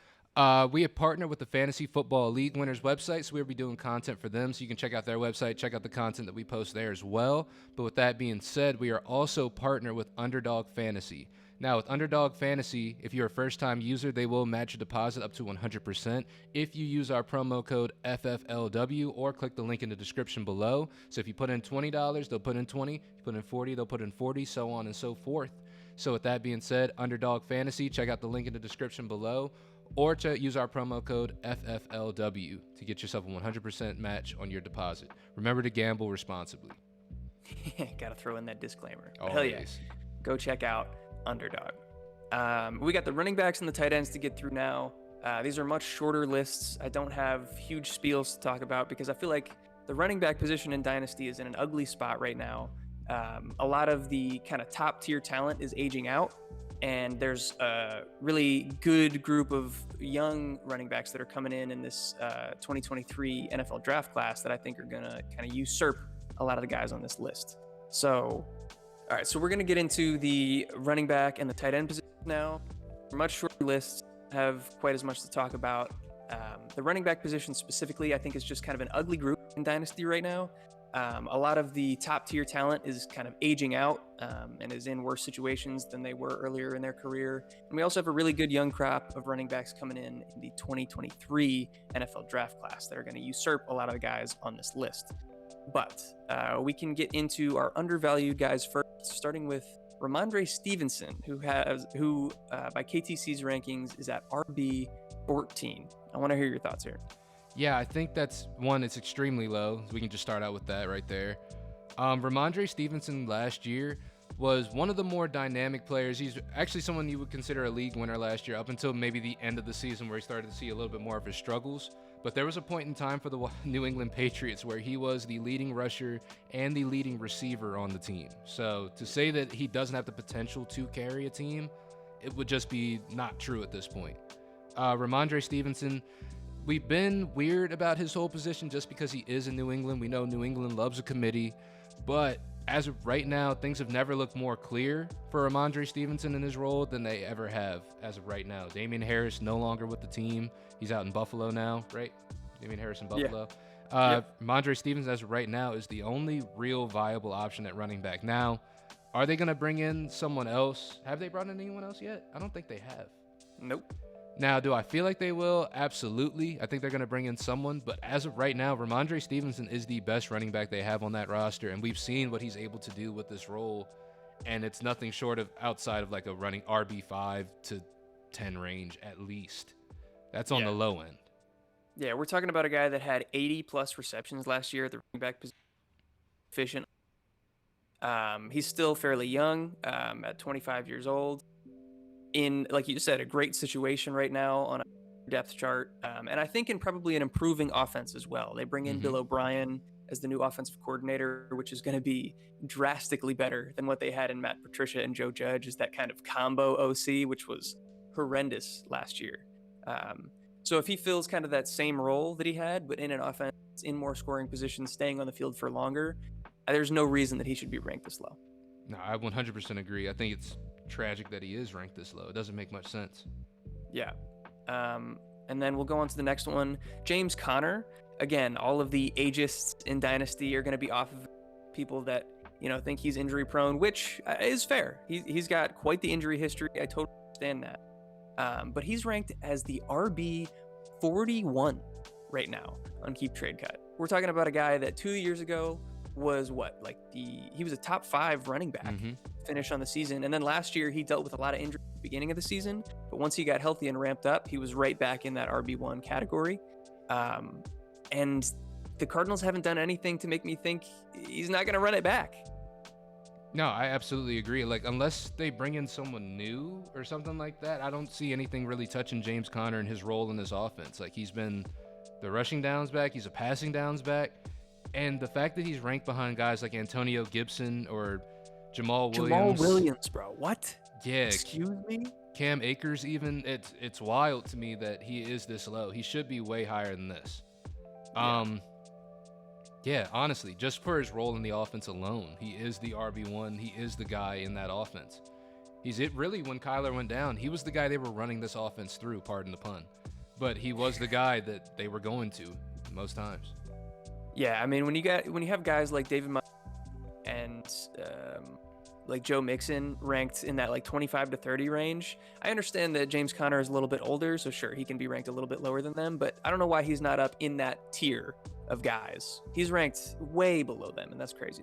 We have partnered with the Fantasy Football League Winners website, so we'll be doing content for them. So you can check out their website, check out the content that we post there as well. But with that being said, we are also partnered with Underdog Fantasy. Now, with Underdog Fantasy, if you're a first-time user, they will match your deposit up to 100% if you use our promo code FFLW or click the link in the description below. So if you put in $20, they'll put in $20. If you put in $40, they'll put in $40, so on and so forth. So with that being said, Underdog Fantasy, check out the link in the description below or use our promo code FFLW to get yourself a 100% match on your deposit. Remember to gamble responsibly. Got to throw in that disclaimer. Always. Hell yeah. Go check out Underdog. We got the running backs and the tight ends to get through now. These are much shorter lists. I don't have huge spiels to talk about because I feel like the running back position in Dynasty is in an ugly spot right now. A lot of the kind of top tier talent is aging out, and there's a really good group of young running backs that are coming in this 2023 NFL draft class that I think are going to kind of usurp a lot of the guys on this list. So all right, so we're going to get into the running back and the tight end position now. Much shorter lists, have quite as much to talk about. The running back position specifically, I think, is just kind of an ugly group in Dynasty right now. A lot of the top tier talent is kind of aging out and is in worse situations than they were earlier in their career. And we also have a really good young crop of running backs coming in the 2023 NFL draft class that are going to usurp a lot of the guys on this list. But we can get into our undervalued guys first, starting with Ramondre Stevenson, who by KTC's rankings is at RB 14. I want to hear your thoughts here. Yeah, I think that's one. It's extremely low. We can just start out with that right there. Ramondre Stevenson last year was one of the more dynamic players. He's actually someone you would consider a league winner last year, up until maybe the end of the season where he started to see a little bit more of his struggles. But there was a point in time for the New England Patriots where he was the leading rusher and the leading receiver on the team. So to say that he doesn't have the potential to carry a team, it would just be not true at this point. Ramondre Stevenson, we've been weird about his whole position just because he is in New England. We know New England loves a committee, but as of right now, things have never looked more clear for Ramondre Stevenson in his role than they ever have as of right now. Damian Harris no longer with the team. He's out in Buffalo now, right? Damian Harris in Buffalo. Yeah. Ramondre Stevenson as of right now is the only real viable option at running back. Now, are they going to bring in someone else? Have they brought in anyone else yet? I don't think they have. Nope. Now, do I feel like they will? Absolutely. I think they're going to bring in someone. But as of right now, Ramondre Stevenson is the best running back they have on that roster. And we've seen what he's able to do with this role. And it's nothing short of outside of like a running RB5 to 10 range at least. That's on the low end. Yeah, we're talking about a guy that had 80-plus receptions last year at the running back position. Efficient. He's still fairly young, at 25 years old. In, like you said, a great situation right now on a depth chart. And I think in probably an improving offense as well. They bring in Bill O'Brien as the new offensive coordinator, which is going to be drastically better than what they had in Matt Patricia and Joe Judge, is that kind of combo OC, which was horrendous last year. So if he fills kind of that same role that he had, but in an offense, in more scoring positions, staying on the field for longer, there's no reason that he should be ranked this low. No, I 100% agree. I think it's tragic that he is ranked this low. It doesn't make much sense. Yeah. And then we'll go on to the next one. James Conner. Again, all of the ageists in Dynasty are going to be off of people that, think he's injury prone, which is fair. He's got quite the injury history. I totally understand that. But he's ranked as the RB 41 right now on KeepTradeCut. We're talking about a guy that 2 years ago was he was a top 5 running back finish on the season. And then last year he dealt with a lot of injuries at the beginning of the season, but once he got healthy and ramped up, he was right back in that RB1 category. And the Cardinals haven't done anything to make me think he's not going to run it back. No, I absolutely agree. Unless they bring in someone new or something like that, I don't see anything really touching James Conner and his role in this offense. He's been the rushing downs back. He's a passing downs back. And the fact that he's ranked behind guys like Antonio Gibson or Jamal Williams, bro. What? Yeah. Excuse me? Cam Akers even. It's wild to me that he is this low. He should be way higher than this. Yeah, honestly, just for his role in the offense alone, he is the RB1. He is the guy in that offense. Really, when Kyler went down, he was the guy they were running this offense through, pardon the pun. But he was the guy that they were going to most times. Yeah, I mean, when you have guys like David and like Joe Mixon ranked in that 25 to 30 range, I understand that James Conner is a little bit older, so sure, he can be ranked a little bit lower than them, but I don't know why he's not up in that tier of guys. He's ranked way below them, and that's crazy.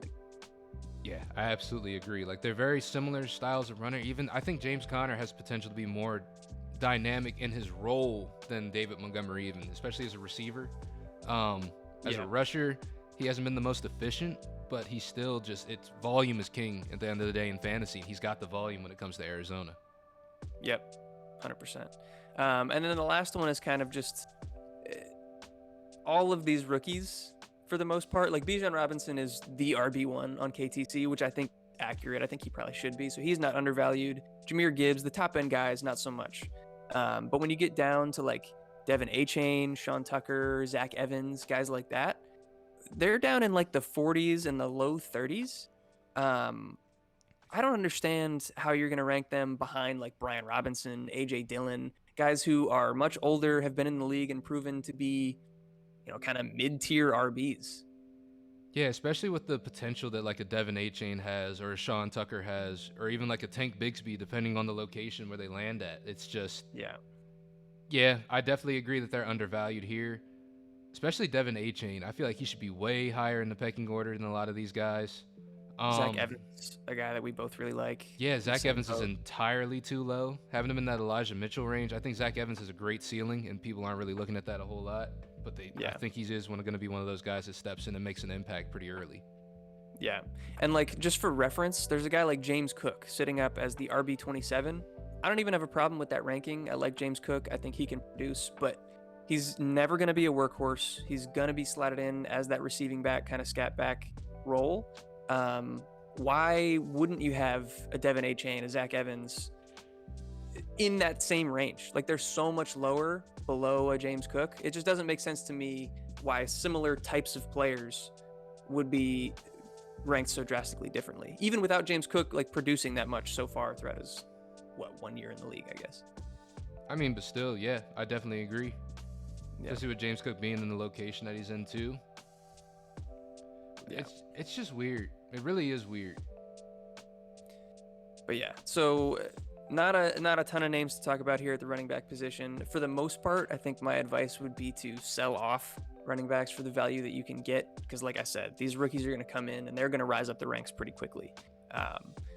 Yeah, I absolutely agree. They're very similar styles of runner. Even I think James Conner has potential to be more dynamic in his role than David Montgomery, even, especially as a receiver. As a rusher, he hasn't been the most efficient, but he's still volume is king at the end of the day in fantasy. He's got the volume when it comes to Arizona. Yep, 100%. And then the last one is kind of just all of these rookies, for the most part. Bijan Robinson is the RB1 on KTC, which I think is accurate. I think he probably should be, so he's not undervalued. Jahmyr Gibbs, the top-end guys, not so much. But when you get down to, Devin Achane, Sean Tucker, Zach Evans, guys like that, they're down in the 40s and the low 30s. I don't understand how you're going to rank them behind Brian Robinson, AJ Dillon, guys who are much older, have been in the league and proven to be, kind of mid-tier RBs. Yeah, especially with the potential that a Devin Achane has, or a Sean Tucker has, or even a Tank Bigsby, depending on the location where they land at. It's just... Yeah, I definitely agree that they're undervalued here, especially Devin Achane. I feel like he should be way higher in the pecking order than a lot of these guys. Zach Evans, a guy that we both really like. Yeah, Zach Evans is entirely too low. Having him in that Elijah Mitchell range, I think Zach Evans has a great ceiling, and people aren't really looking at that a whole lot. But I think he is going to be one of those guys that steps in and makes an impact pretty early. Yeah. And like just for reference, there's a guy like James Cook sitting up as the RB27. I don't even have a problem with that ranking. I like James Cook. I think he can produce, but he's never going to be a workhorse. He's going to be slotted in as that receiving back, kind of scat back role. Why wouldn't you have a Devin A-Chain, a Zach Evans in that same range? Like they're so much lower below a James Cook. It just doesn't make sense to me why similar types of players would be ranked so drastically differently, even without James Cook like producing that much so far throughout his 1 year in the league, I guess. I mean, but still, yeah, I definitely agree. Yeah. Especially with James Cook being in the location that he's in too. Yeah. It's just weird. It really is weird. But yeah, so not a ton of names to talk about here at the running back position. For the most part, I think my advice would be to sell off running backs for the value that you can get, because like I said, these rookies are going to come in and they're going to rise up the ranks pretty quickly.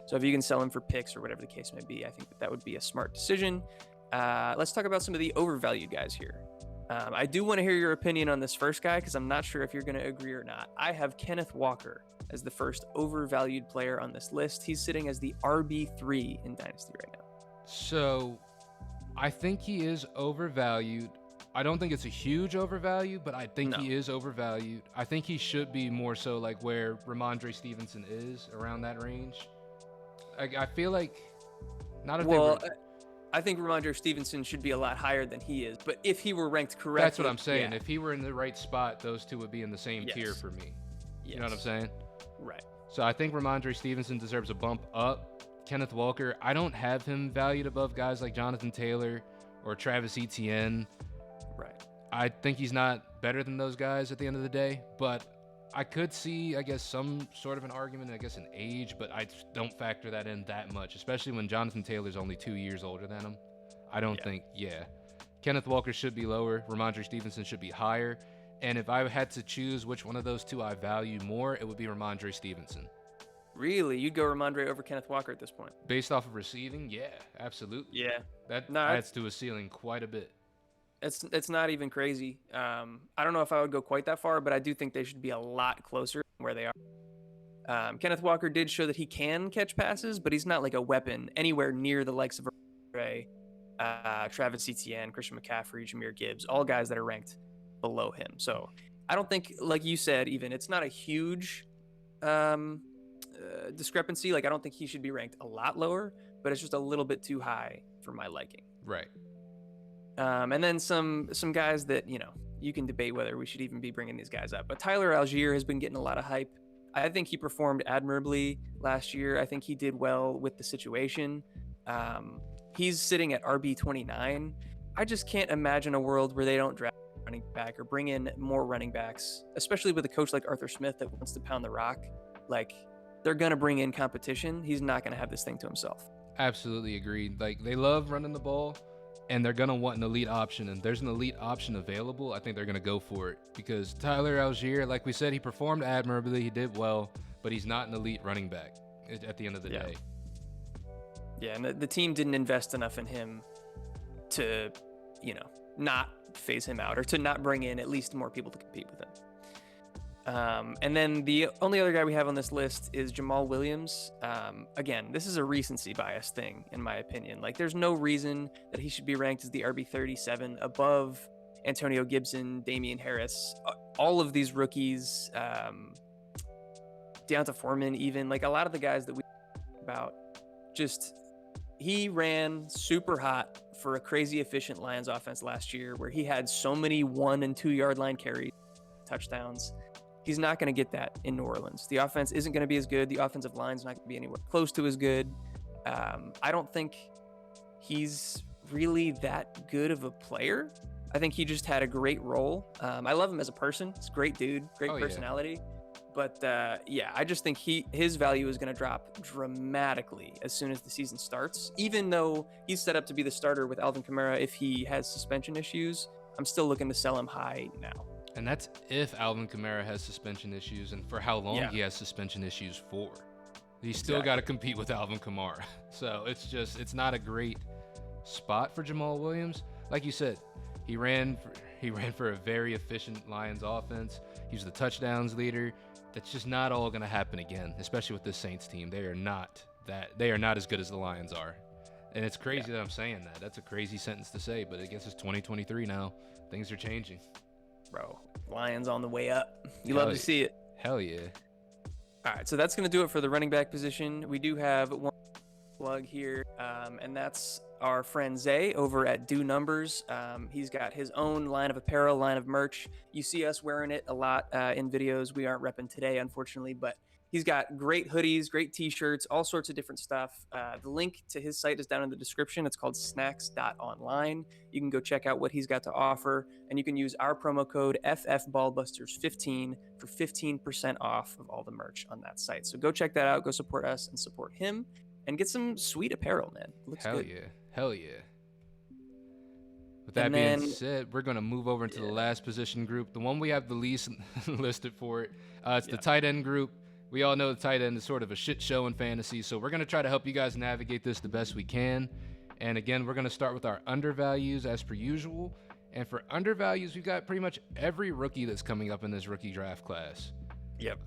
So if you can sell them for picks or whatever the case may be, I think that would be a smart decision. Let's talk about some of the overvalued guys here. I do want to hear your opinion on this first guy, because I'm not sure if you're going to agree or not. I have Kenneth Walker as the first overvalued player on this list. He's sitting as the RB3 in Dynasty right now. So I think he is overvalued. I don't think it's a huge overvalue, but I think he is overvalued. I think he should be more so like where Ramondre Stevenson is, around that range. I feel like not if I think Ramondre Stevenson should be a lot higher than he is, but if he were ranked correctly, that's what I'm saying. Yeah. If he were in the right spot, those two would be in the same tier for me. Yes. You know what I'm saying? Right. So I think Ramondre Stevenson deserves a bump up. Kenneth Walker, I don't have him valued above guys like Jonathan Taylor or Travis Etienne. Right. I think he's not better than those guys at the end of the day, but I could see, I guess, some sort of an argument, I guess, in age, but I don't factor that in that much, especially when Jonathan Taylor's only 2 years older than him. I don't think, Kenneth Walker should be lower. Ramondre Stevenson should be higher. And if I had to choose which one of those two I value more, it would be Ramondre Stevenson. Really? You'd go Ramondre over Kenneth Walker at this point? Based off of receiving? Yeah, absolutely. Yeah. That adds to a ceiling quite a bit. It's not even crazy. I don't know if I would go quite that far, but I do think they should be a lot closer where they are. Kenneth Walker did show that he can catch passes, but he's not like a weapon anywhere near the likes of Ray, Travis Etienne, Christian McCaffrey, Jahmyr Gibbs, all guys that are ranked below him. So I don't think, like you said, even it's not a huge discrepancy. Like I don't think he should be ranked a lot lower, but it's just a little bit too high for my liking. Right. And then some guys that, you know, you can debate whether we should even be bringing these guys up. But Tyler Algier has been getting a lot of hype. I think he performed admirably last year. I think he did well with the situation. He's sitting at RB29. I just can't imagine a world where they don't draft a running back or bring in more running backs, especially with a coach like Arthur Smith that wants to pound the rock. Like, they're going to bring in competition. He's not going to have this thing to himself. Absolutely agreed. Like, they love running the ball, and they're going to want an elite option. And there's an elite option available, I think they're going to go for it. Because Tyler Algier, like we said, he performed admirably. He did well, but he's not an elite running back at the end of the day. Yeah, and the team didn't invest enough in him to, you know, not phase him out or to not bring in at least more people to compete with him. And then the only other guy we have on this list is Jamal Williams. Again, this is a recency bias thing, in my opinion. Like, there's no reason that he should be ranked as the RB37 above Antonio Gibson, Damian Harris, all of these rookies, Deonta Foreman, even. Like, a lot of the guys that we talk about, just he ran super hot for a crazy efficient Lions offense last year where he had so many 1 and 2 yard line carries, touchdowns. He's not going to get that in New Orleans. The offense isn't going to be as good. The offensive line's not going to be anywhere close to as good. I don't think he's really that good of a player. I think he just had a great role. I love him as a person. He's a great dude, great personality. Yeah. But I just think his value is going to drop dramatically as soon as the season starts. Even though he's set up to be the starter with Alvin Kamara if he has suspension issues, I'm still looking to sell him high now. And that's if Alvin Kamara has suspension issues and for how long he has suspension issues for. He's still got to compete with Alvin Kamara. So it's not a great spot for Jamal Williams. Like you said, he ran for a very efficient Lions offense. He was the touchdowns leader. that's just not all going to happen again, especially with this Saints team. They are not as good as the Lions are. And it's crazy that I'm saying that. That's a crazy sentence to say, but I guess it's 2023 now. Things are changing. Bro, Lions on the way up. You love to see it. Hell yeah. All right, so that's going to do it for the running back position. We do have one plug here, and that's our friend Zay over at Do Numbers. He's got his own line of apparel, line of merch. You see us wearing it a lot in videos. We aren't repping today, unfortunately, but he's got great hoodies, great t-shirts, all sorts of different stuff. The link to his site is down in the description. It's called snacks.online. You can go check out what he's got to offer, and you can use our promo code FF BallBusters15 for 15% off of all the merch on that site. So go check that out. Go support us and support him, and get some sweet apparel, man. Looks good. Hell yeah. With that being said, we're going to move over into the last position group, the one we have the least listed for it. It's the tight end group. We all know the tight end is sort of a shit show in fantasy, so we're going to try to help you guys navigate this the best we can. And again, we're going to start with our undervalues as per usual. And for undervalues, we've got pretty much every rookie that's coming up in this rookie draft class. Yep.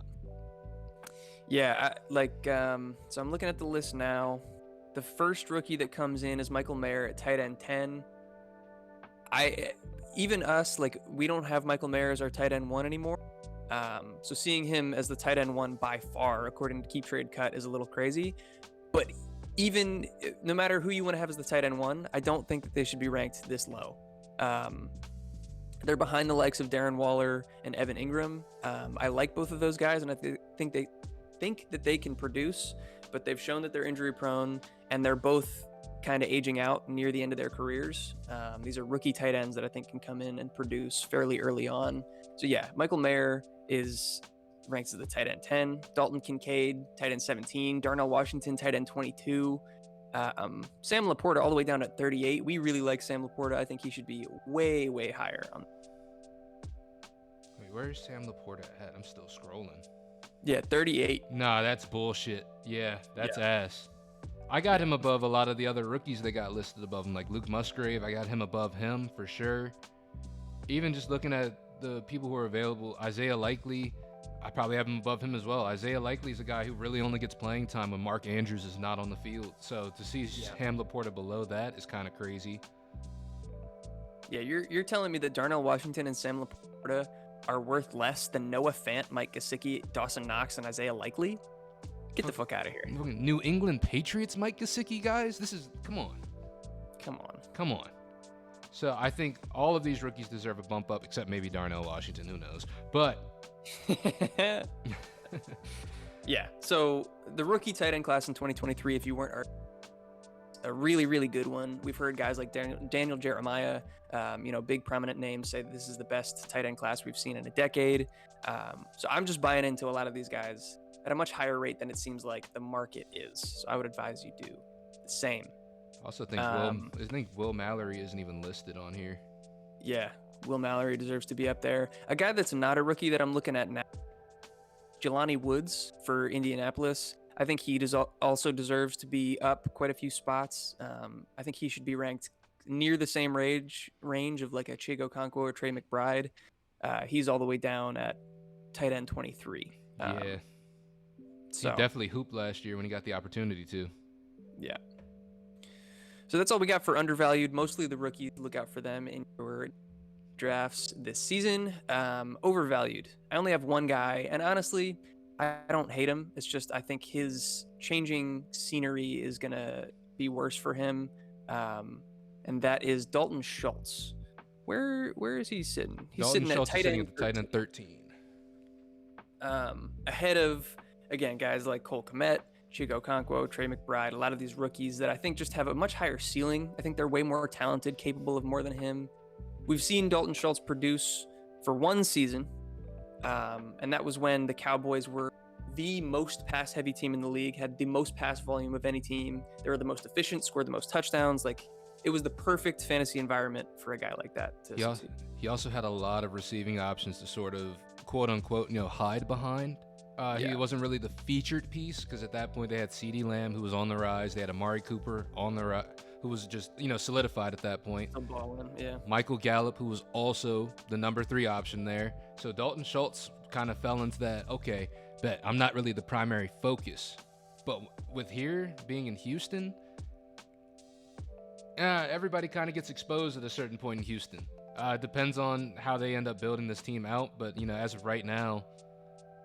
Yeah, so I'm looking at the list now. The first rookie that comes in is Michael Mayer at tight end 10. Even us, we don't have Michael Mayer as our tight end 1 anymore. So seeing him as the tight end 1 by far, according to KeepTradeCut, is a little crazy. But even no matter who you want to have as the tight end 1, I don't think that they should be ranked this low. They're behind the likes of Darren Waller and Evan Ingram. I like both of those guys, and I think that they can produce, but they've shown that they're injury prone, and they're both kind of aging out near the end of their careers. These are rookie tight ends that I think can come in and produce fairly early on. So yeah, Michael Mayer is ranked as the tight end 10, Dalton Kincaid, tight end 17, Darnell Washington, tight end 22, Sam Laporta all the way down at 38. We really like Sam Laporta. I think he should be way, way higher. Wait, where's Sam Laporta at? I'm still scrolling. Yeah, 38. Nah, that's bullshit. Yeah, that's ass. I got him above a lot of the other rookies that got listed above him, like Luke Musgrave. I got him above him for sure. Even just looking at the people who are available, Isaiah Likely, I probably have him above him as well. Isaiah Likely is a guy who really only gets playing time when Mark Andrews is not on the field. So to see Sam Laporta below that is kind of crazy. Yeah, you're telling me that Darnell Washington and Sam Laporta are worth less than Noah Fant, Mike Gesicki, Dawson Knox, and Isaiah Likely? Get the fuck out of here. New England Patriots Mike Gesicki, guys? This is, come on. So I think all of these rookies deserve a bump up, except maybe Darnell Washington, who knows. But yeah, so the rookie tight end class in 2023, if you weren't a really, really good one. We've heard guys like Daniel Jeremiah, big prominent names say that this is the best tight end class we've seen in a decade. So I'm just buying into a lot of these guys at a much higher rate than it seems like the market is. So I would advise you do the same. Also think Will Mallory isn't even listed on here. Yeah, Will Mallory deserves to be up there. A guy that's not a rookie that I'm looking at now, Jelani Woods for Indianapolis. I think he also deserves to be up quite a few spots. I think he should be ranked near the same range of like a Chigo Okonkwo or Trey McBride. He's all the way down at tight end 23. So he definitely hooped last year when he got the opportunity to. Yeah. So that's all we got for undervalued. Mostly the rookies. Look out for them in your drafts this season. Overvalued. I only have one guy, and honestly, I don't hate him. It's just I think his changing scenery is gonna be worse for him, and that is Dalton Schultz. Where is he sitting? He's Dalton sitting Schultz at tight end 13. Ahead of, again, guys like Cole Kmet, Chigo Okonkwo, Trey McBride, a lot of these rookies that I think just have a much higher ceiling. I think they're way more talented, capable of more than him. We've seen Dalton Schultz produce for one season, and that was when the Cowboys were the most pass-heavy team in the league, had the most pass volume of any team. They were the most efficient, scored the most touchdowns. It was the perfect fantasy environment for a guy like that to succeed. He also had a lot of receiving options to sort of, quote-unquote, hide behind. He wasn't really the featured piece because at that point they had CeeDee Lamb, who was on the rise. They had Amari Cooper on the rise, who was just, solidified at that point. Yeah. Michael Gallup, who was also the number 3 option there. So Dalton Schultz kind of fell into that, okay, bet I'm not really the primary focus. But with here being in Houston, everybody kind of gets exposed at a certain point in Houston. Depends on how they end up building this team out. But, as of right now,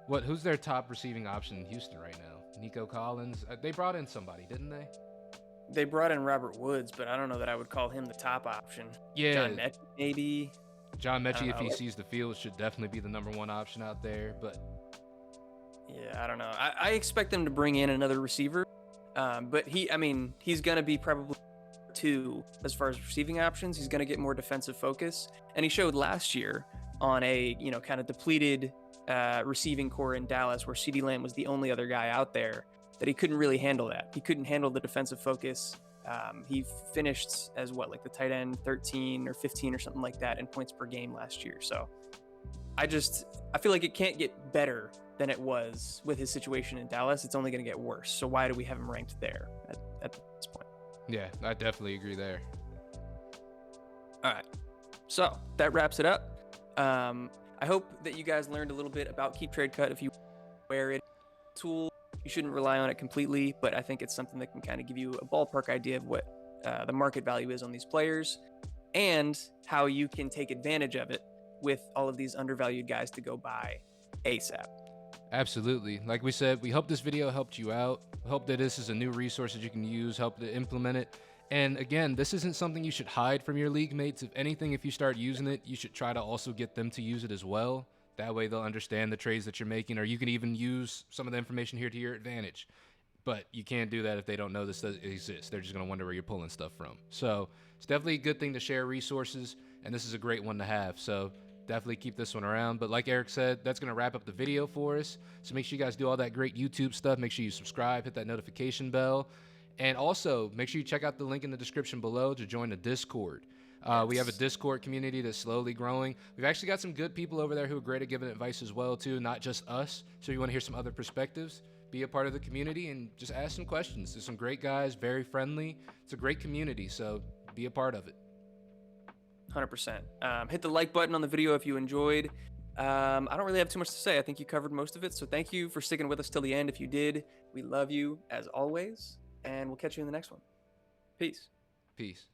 who's their top receiving option in Houston right now? Nico Collins? They brought in somebody, didn't they? They brought in Robert Woods, but I don't know that I would call him the top option. Yeah. John Mechie, maybe. John Mechie, if he sees the field, should definitely be the number one option out there. But yeah, I don't know. I expect them to bring in another receiver, but he's going to be probably 2 as far as receiving options. He's going to get more defensive focus, and he showed last year on a kind of depleted receiving core in Dallas, where CeeDee Lamb was the only other guy out there, that he couldn't really handle that. He couldn't handle the defensive focus. He finished as the tight end 13 or 15 or something like that in points per game last year. So I feel like it can't get better than it was with his situation in Dallas. It's only going to get worse. So why do we have him ranked there at this point? Yeah, I definitely agree there. All right. So that wraps it up. I hope that you guys learned a little bit about KeepTradeCut. If you wear it, tool, you shouldn't rely on it completely, but I think it's something that can kind of give you a ballpark idea of what the market value is on these players and how you can take advantage of it with all of these undervalued guys to go buy ASAP. Absolutely. Like we said, we hope this video helped you out. Hope that this is a new resource that you can use, help to implement it. And again, this isn't something you should hide from your league mates. If anything, if you start using it, you should try to also get them to use it as well. That way they'll understand the trades that you're making, or you can even use some of the information here to your advantage. But you can't do that if they don't know this exists. They're just going to wonder where you're pulling stuff from. So it's definitely a good thing to share resources, and this is a great one to have. So definitely keep this one around. But like Eric said, that's going to wrap up the video for us. So make sure you guys do all that great YouTube stuff. Make sure you subscribe, hit that notification bell. And also, make sure you check out the link in the description below to join the Discord. We have a Discord community that's slowly growing. We've actually got some good people over there who are great at giving advice as well, too, not just us. So if you want to hear some other perspectives, be a part of the community and just ask some questions. There's some great guys, very friendly. It's a great community, so be a part of it. 100%. Hit the like button on the video if you enjoyed. I don't really have too much to say. I think you covered most of it. So thank you for sticking with us till the end. If you did, we love you as always, and we'll catch you in the next one. Peace. Peace.